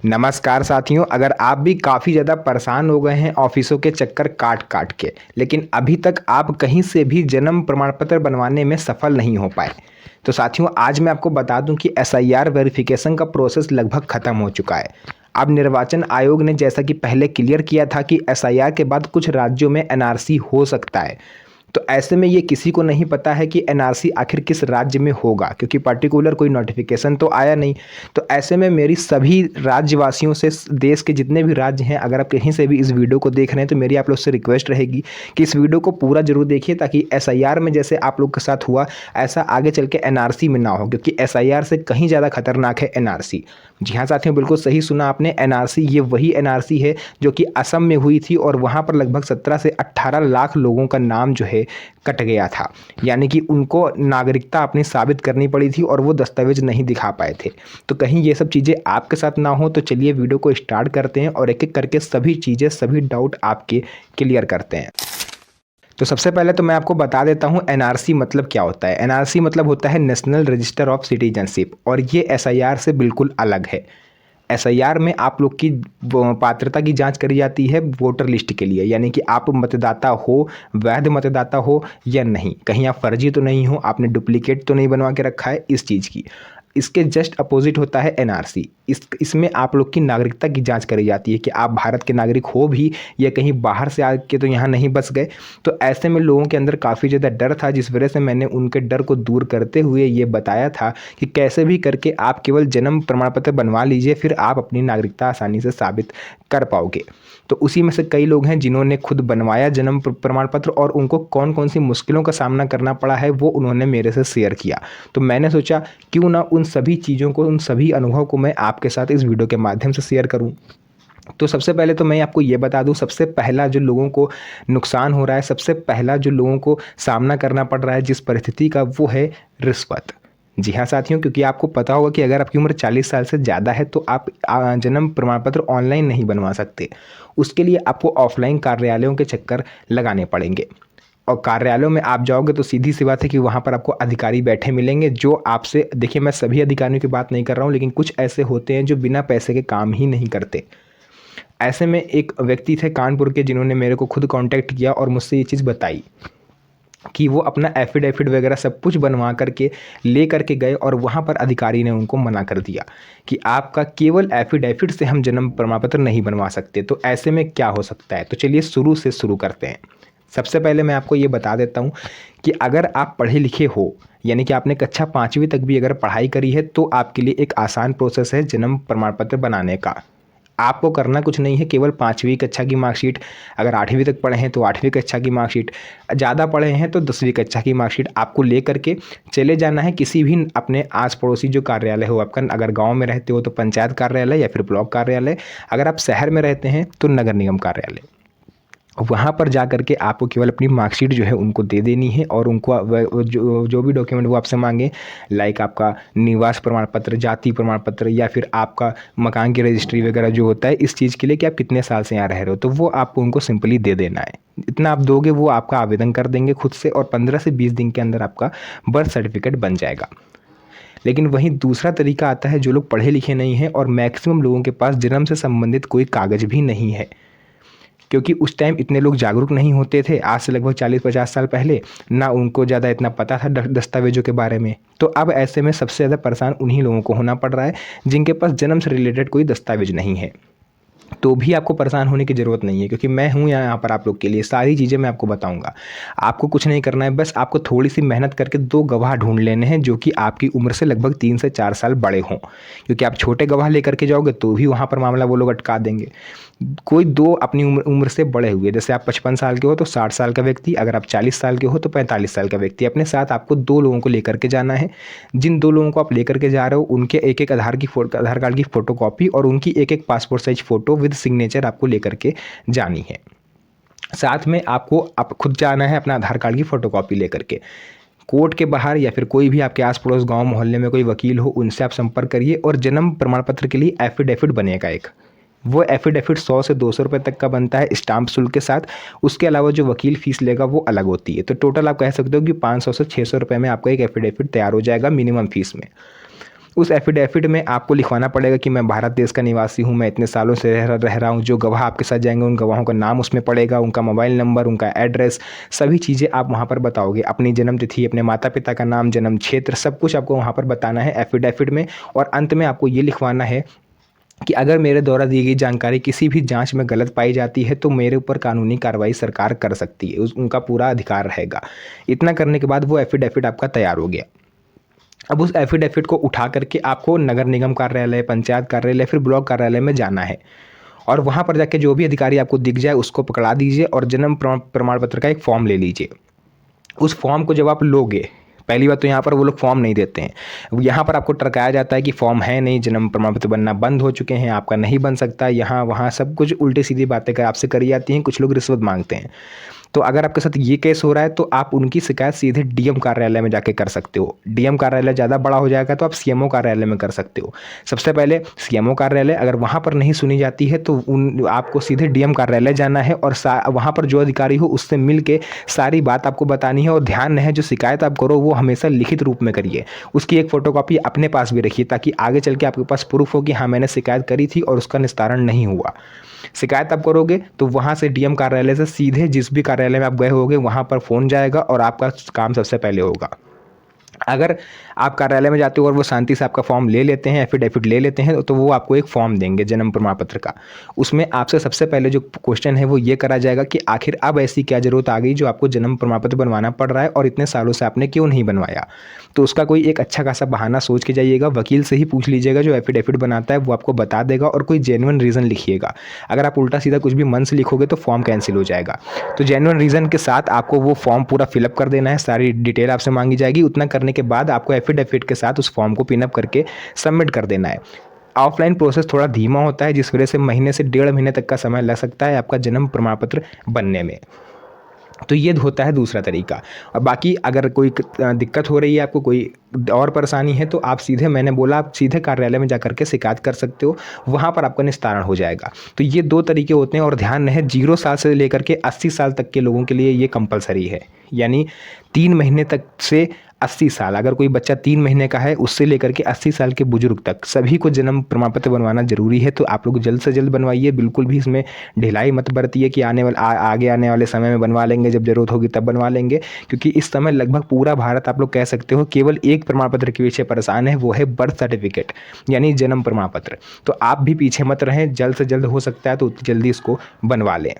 नमस्कार साथियों, अगर आप भी काफ़ी ज़्यादा परेशान हो गए हैं ऑफिसों के चक्कर काट काट के, लेकिन अभी तक आप कहीं से भी जन्म प्रमाण पत्र बनवाने में सफल नहीं हो पाए, तो साथियों आज मैं आपको बता दूं कि एसआईआर वेरिफिकेशन का प्रोसेस लगभग ख़त्म हो चुका है। अब निर्वाचन आयोग ने जैसा कि पहले क्लियर किया था कि एसआईआर के बाद कुछ राज्यों में एनआरसी हो सकता है, तो ऐसे में ये किसी को नहीं पता है कि एनआरसी आखिर किस राज्य में होगा, क्योंकि पर्टिकुलर कोई नोटिफिकेशन तो आया नहीं। तो ऐसे में मेरी सभी राज्यवासियों से, देश के जितने भी राज्य हैं, अगर आप कहीं से भी इस वीडियो को देख रहे हैं तो मेरी आप लोग से रिक्वेस्ट रहेगी कि इस वीडियो को पूरा जरूर देखिए, ताकि एसआईआर में जैसे आप लोग के साथ हुआ ऐसा आगे चल के एनआरसी में ना हो, क्योंकि एसआईआर से कहीं ज़्यादा खतरनाक है एनआरसी। जी हाँ साथियों, बिल्कुल सही सुना आपने, एनआरसी ये वही एनआरसी है जो कि असम में हुई थी और वहाँ पर लगभग 17 से 18 लाख लोगों का नाम जो है कट गया था। यानी कि उनको नागरिकता अपनी साबित करनी पड़ी थी और वो दस्तावेज नहीं दिखा पाए थे। तो कहीं ये सब चीज़ें आपके साथ ना हो, तो चलिए वीडियो को स्टार्ट करते हैं और एक एक करके सभी चीज़ें, सभी डाउट आपके क्लियर करते हैं। तो सबसे पहले तो मैं आपको बता देता हूँ एनआरसी मतलब क्या होता है। एनआरसी मतलब होता है नेशनल रजिस्टर ऑफ सिटीजनशिप, और ये एसआईआर से बिल्कुल अलग है। एसआईआर में आप लोग की पात्रता की जांच करी जाती है वोटर लिस्ट के लिए, यानी कि आप मतदाता हो, वैध मतदाता हो या नहीं, कहीं आप फर्जी तो नहीं हो, आपने डुप्लीकेट तो नहीं बनवा के रखा है इस चीज़ की। इसके जस्ट अपोजिट होता है एनआरसी। इसमें आप लोग की नागरिकता की जांच करी जाती है कि आप भारत के नागरिक हो भी या कहीं बाहर से आके तो यहाँ नहीं बस गए। तो ऐसे में लोगों के अंदर काफ़ी ज़्यादा डर था, जिस वजह से मैंने उनके डर को दूर करते हुए ये बताया था कि कैसे भी करके आप केवल जन्म प्रमाण पत्र बनवा लीजिए, फिर आप अपनी नागरिकता आसानी से साबित कर पाओगे। तो उसी में से कई लोग हैं जिन्होंने खुद बनवाया जन्म प्रमाण पत्र, और उनको कौन कौन सी मुश्किलों का सामना करना पड़ा है वो उन्होंने मेरे से शेयर किया। तो मैंने सोचा क्यों ना उन सभी चीज़ों को, उन सभी अनुभव को मैं आपके साथ इस वीडियो के माध्यम से शेयर करूं। तो सबसे पहले तो मैं आपको ये बता दूं, सबसे पहला जो लोगों को नुकसान हो रहा है, सबसे पहला जो लोगों को सामना करना पड़ रहा है जिस परिस्थिति का, वो है रिश्वत। जी हाँ साथियों, क्योंकि आपको पता होगा कि अगर आपकी उम्र 40 साल से ज़्यादा है तो आप जन्म प्रमाण पत्र ऑनलाइन नहीं बनवा सकते। उसके लिए आपको ऑफलाइन कार्यालयों के चक्कर लगाने पड़ेंगे, और कार्यालयों में आप जाओगे तो सीधी सी बात है कि वहाँ पर आपको अधिकारी बैठे मिलेंगे जो आपसे, देखिए मैं सभी अधिकारियों की बात नहीं कर रहा हूँ, लेकिन कुछ ऐसे होते हैं जो बिना पैसे के काम ही नहीं करते। ऐसे में एक व्यक्ति थे कानपुर के जिन्होंने मेरे को खुद कांटेक्ट किया और मुझसे ये चीज़ बताई कि वो अपना एफिडेविट वगैरह सब कुछ बनवा करके ले करके गए, और वहाँ पर अधिकारी ने उनको मना कर दिया कि आपका केवल एफिडेविट से हम जन्म प्रमाण पत्र नहीं बनवा सकते। तो ऐसे में क्या हो सकता है, तो चलिए शुरू से शुरू करते हैं। सबसे पहले मैं आपको ये बता देता हूँ कि अगर आप पढ़े लिखे हो, यानी कि आपने कक्षा 5वीं तक भी अगर पढ़ाई करी है, तो आपके लिए एक आसान प्रोसेस है जन्म प्रमाण पत्र बनाने का। आपको करना कुछ नहीं है, केवल 5वीं कक्षा की मार्कशीट, अगर 8वीं तक पढ़े हैं तो 8वीं कक्षा की मार्कशीट, ज़्यादा पढ़े हैं तो 10वीं कक्षा की मार्कशीट आपको ले करके चले जाना है किसी भी अपने आस पड़ोसी जो कार्यालय हो आपका। अगर गांव में रहते हो तो पंचायत कार्यालय या फिर ब्लॉक कार्यालय, अगर आप शहर में रहते हैं तो नगर निगम कार्यालय। वहाँ पर जा करके आपको केवल अपनी मार्कशीट जो है उनको दे देनी है, और उनको जो भी डॉक्यूमेंट वो आपसे मांगे, लाइक आपका निवास प्रमाण पत्र, जाति प्रमाण पत्र, या फिर आपका मकान की रजिस्ट्री वगैरह जो होता है इस चीज़ के लिए कि आप कितने साल से यहाँ रह रहे हो, तो वो आपको उनको सिंपली दे देना है। इतना आप दोगे वो आपका आवेदन कर देंगे खुद से, और 15 से 20 दिन के अंदर आपका बर्थ सर्टिफिकेट बन जाएगा। लेकिन वहीं दूसरा तरीका आता है, जो लोग पढ़े लिखे नहीं हैं और मैक्सिमम लोगों के पास जन्म से संबंधित कोई कागज़ भी नहीं है, क्योंकि उस टाइम इतने लोग जागरूक नहीं होते थे, आज से लगभग 40-50 साल पहले, ना उनको ज़्यादा इतना पता था दस्तावेजों के बारे में। तो अब ऐसे में सबसे ज़्यादा परेशान उन्हीं लोगों को होना पड़ रहा है जिनके पास जन्म से रिलेटेड कोई दस्तावेज नहीं है। तो भी आपको परेशान होने की ज़रूरत नहीं है, क्योंकि मैं हूँ यहाँ पर आप लोग के लिए, सारी चीज़ें मैं आपको बताऊँगा। आपको कुछ नहीं करना है, बस आपको थोड़ी सी मेहनत करके 2 गवाह ढूंढ लेने हैं जो कि आपकी उम्र से लगभग 3 से 4 साल बड़े हों, क्योंकि आप छोटे गवाह लेकर के जाओगे तो भी वहाँ पर मामला वो लोग अटका देंगे। कोई 2 अपनी उम्र से बड़े हुए, जैसे आप 55 साल के हो तो 60 साल का व्यक्ति, अगर आप 40 साल के हो तो 45 साल का व्यक्ति, अपने साथ आपको 2 लोगों को लेकर के जाना है। जिन 2 लोगों को आप लेकर के जा रहे हो उनके एक-एक आधार कार्ड की फ़ोटोकॉपी और उनकी एक-एक passport size photo with signature आपको लेकर के जानी है। साथ में आपको आप खुद जाना है अपना आधार कार्ड की फ़ोटोकॉपी लेकर के। कोर्ट के बाहर या फिर कोई भी आपके आस पड़ोस गाँव मोहल्ले में कोई वकील हो, उनसे आप संपर्क करिए, और जन्म प्रमाण पत्र के लिए एफिडेविट बनेगा एक। वो एफिडेविट 100 से 200 रुपये तक का बनता है स्टाम्प शुल्क के साथ। उसके अलावा जो वकील फ़ीस लेगा वो अलग होती है। तो टोटल आप कह सकते हो कि 500 से 600 रुपये में आपका एक एफिडेविट तैयार हो जाएगा मिनिमम फ़ीस में। उस एफिडेविट में आपको लिखवाना पड़ेगा कि मैं भारत देश का निवासी हूँ, मैं इतने सालों से रह रहा हूँ। जो गवाह आपके साथ जाएंगे उन गवाहों का नाम उसमें पड़ेगा, उनका मोबाइल नंबर, उनका एड्रेस, सभी चीज़ें आप वहाँ पर बताओगे। अपनी जन्म तिथि, अपने माता पिता का नाम, जन्म क्षेत्र, सब कुछ आपको वहाँ पर बताना है एफिडेविट में। और अंत में आपको ये लिखवाना है कि अगर मेरे द्वारा दी गई जानकारी किसी भी जांच में गलत पाई जाती है तो मेरे ऊपर कानूनी कार्रवाई सरकार कर सकती है, उनका पूरा अधिकार रहेगा। इतना करने के बाद वो एफिडेविट आपका तैयार हो गया। अब उस एफिडेविट को उठा करके आपको नगर निगम कार्यालय, पंचायत कार्यालय, फिर ब्लॉक कार्यालय में जाना है और वहाँ पर जाके जो भी अधिकारी आपको दिख जाए उसको पकड़ा दीजिए और जन्म प्रमाण पत्र का एक फॉर्म ले लीजिए। उस फॉर्म को जब आप लोगे, पहली बात तो यहाँ पर वो लोग फॉर्म नहीं देते हैं। यहाँ पर आपको टरकाया जाता है कि फॉर्म है नहीं, जन्म प्रमाण पत्र बनना बंद हो चुके हैं, आपका नहीं बन सकता, यहाँ वहाँ सब कुछ उल्टी सीधी बातें आपसे करी जाती हैं, कुछ लोग रिश्वत मांगते हैं। तो अगर आपके साथ ये केस हो रहा है तो आप उनकी शिकायत सीधे डीएम कार्यालय में जाके कर सकते हो। डीएम कार्यालय ज़्यादा बड़ा हो जाएगा तो आप सीएमओ कार्यालय में कर सकते हो। सबसे पहले सीएमओ कार्यालय, अगर वहाँ पर नहीं सुनी जाती है तो आपको सीधे डीएम कार्यालय जाना है और वहाँ पर जो अधिकारी हो उससे मिल के सारी बात आपको बतानी है। और ध्यान रहे जो शिकायत आप करो वो हमेशा लिखित रूप में करिए, उसकी एक फ़ोटोकॉपी अपने पास भी रखिए ताकि आगे चल के आपके पास प्रूफ हो कि हाँ मैंने शिकायत करी थी और उसका निस्तारण नहीं हुआ। शिकायत आप करोगे तो वहाँ से डीएम कार्यालय से सीधे जिस भी कार्यालय में आप गए होगे वहाँ पर फ़ोन जाएगा और आपका काम सबसे पहले होगा। अगर आप कार्यालय में जाते हो और वो शांति से आपका फॉर्म ले लेते हैं, एफिडेविट ले लेते हैं, तो वो आपको एक फॉर्म देंगे जन्म प्रमाण पत्र का। उसमें आपसे सबसे पहले जो क्वेश्चन है वो ये करा जाएगा कि आखिर अब ऐसी क्या ज़रूरत आ गई जो आपको जन्म प्रमाण पत्र बनवाना पड़ रहा है और इतने सालों से आपने क्यों नहीं बनवाया। तो उसका कोई एक अच्छा खासा बहाना सोच के जाइएगा, वकील से ही पूछ लीजिएगा, जो एफिडेविट बनाता है वो आपको बता देगा, और कोई जेन्युइन रीज़न लिखिएगा। अगर आप उल्टा सीधा कुछ भी मन से लिखोगे तो फॉर्म कैंसिल हो जाएगा। तो जेन्युइन रीज़न के साथ आपको वो फॉर्म पूरा फिलअप कर देना है, सारी डिटेल आपसे मांगी जाएगी। उतना करने के बाद आपको एफिडेविट के साथ उस फॉर्म को पिनअप करके सबमिट कर देना है। ऑफलाइन प्रोसेस थोड़ा धीमा होता है जिस वजह से महीने से 1.5 महीने तक का समय लग सकता है आपका जन्म प्रमाण पत्र बनने में। तो ये होता है दूसरा तरीका। और बाकी अगर कोई दिक्कत हो रही है, आपको कोई और परेशानी है, तो आप सीधे, मैंने बोला, आप सीधे कार्यालय में जाकर के शिकायत कर सकते हो, वहाँ पर आपका निस्तारण हो जाएगा। तो ये 2 तरीके होते हैं। और ध्यान रहे 0 साल से लेकर के 80 साल तक के लोगों के लिए ये कंपलसरी है, यानी 3 महीने तक से 80 साल, अगर कोई बच्चा 3 महीने का है उससे लेकर के 80 साल के बुजुर्ग तक सभी को जन्म प्रमाण पत्र बनवाना जरूरी है। तो आप लोग जल्द से जल्द बनवाइए, बिल्कुल भी इसमें ढिलाई मत बरतिए कि आगे आने वाले समय में बनवा लेंगे, जब जरूरत होगी तब बनवा लेंगे। क्योंकि इस समय लगभग पूरा भारत, आप लोग कह सकते हो, केवल एक प्रमाण पत्र के पीछे परेशान है, वो है बर्थ सर्टिफिकेट, यानी जन्म प्रमाण पत्र। तो आप भी पीछे मत रहें, जल्द से जल्द हो सकता है तो उतनी जल्दी इसको बनवा लें।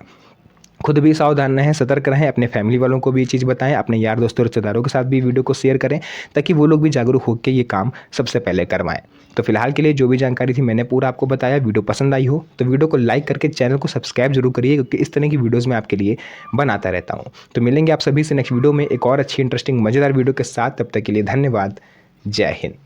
खुद भी सावधान रहें, सतर्क रहें, अपने फैमिली वालों को भी ये चीज़ बताएं, अपने यार दोस्तों रिश्तेदारों के साथ भी वीडियो को शेयर करें ताकि वो लोग भी जागरूक होकर ये काम सबसे पहले करवाएं। तो फिलहाल के लिए जो भी जानकारी थी मैंने पूरा आपको बताया। वीडियो पसंद आई हो तो वीडियो को लाइक करके चैनल को सब्सक्राइब जरूर करिए, क्योंकि इस तरह की वीडियोज़ मैं आपके लिए बनाता रहता हूँ। तो मिलेंगे आप सभी से नेक्स्ट वीडियो में एक और अच्छी इंटरेस्टिंग मज़ेदार वीडियो के साथ। तब तक के लिए धन्यवाद। जय हिंद।